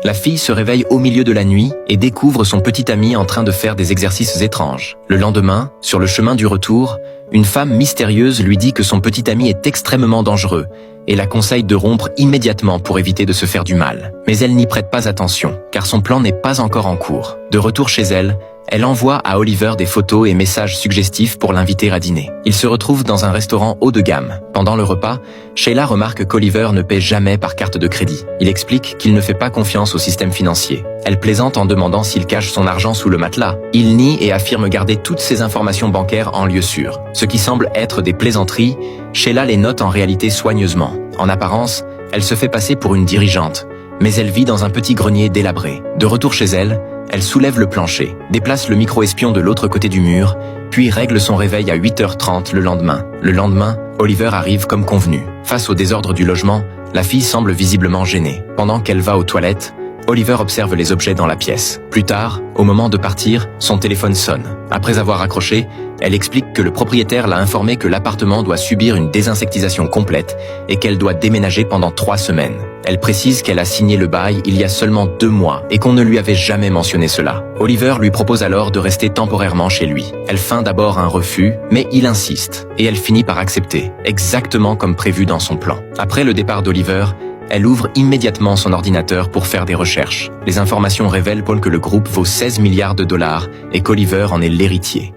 La fille se réveille au milieu de la nuit et découvre son petit ami en train de faire des exercices étranges. Le lendemain, sur le chemin du retour, une femme mystérieuse lui dit que son petit ami est extrêmement dangereux et la conseille de rompre immédiatement pour éviter de se faire du mal. Mais elle n'y prête pas attention, car son plan n'est pas encore en cours. De retour chez elle, elle envoie à Oliver des photos et messages suggestifs pour l'inviter à dîner. Ils se retrouvent dans un restaurant haut de gamme. Pendant le repas, Sheila remarque qu'Oliver ne paie jamais par carte de crédit. Il explique qu'il ne fait pas confiance au système financier. Elle plaisante en demandant s'il cache son argent sous le matelas. Il nie et affirme garder toutes ses informations bancaires en lieu sûr. Ce qui semble être des plaisanteries, Sheila les note en réalité soigneusement. En apparence, elle se fait passer pour une dirigeante, mais elle vit dans un petit grenier délabré. De retour chez elle, elle soulève le plancher, déplace le micro-espion de l'autre côté du mur, puis règle son réveil à 8h30 le lendemain. Le lendemain, Oliver arrive comme convenu. Face au désordre du logement, la fille semble visiblement gênée. Pendant qu'elle va aux toilettes, Oliver observe les objets dans la pièce. Plus tard, au moment de partir, son téléphone sonne. Après avoir raccroché, elle explique que le propriétaire l'a informé que l'appartement doit subir une désinsectisation complète et qu'elle doit déménager pendant 3 semaines. Elle précise qu'elle a signé le bail il y a seulement 2 mois et qu'on ne lui avait jamais mentionné cela. Oliver lui propose alors de rester temporairement chez lui. Elle feint d'abord un refus, mais il insiste et elle finit par accepter, exactement comme prévu dans son plan. Après le départ d'Oliver, elle ouvre immédiatement son ordinateur pour faire des recherches. Les informations révèlent que le groupe vaut 16 milliards de dollars et qu'Oliver en est l'héritier.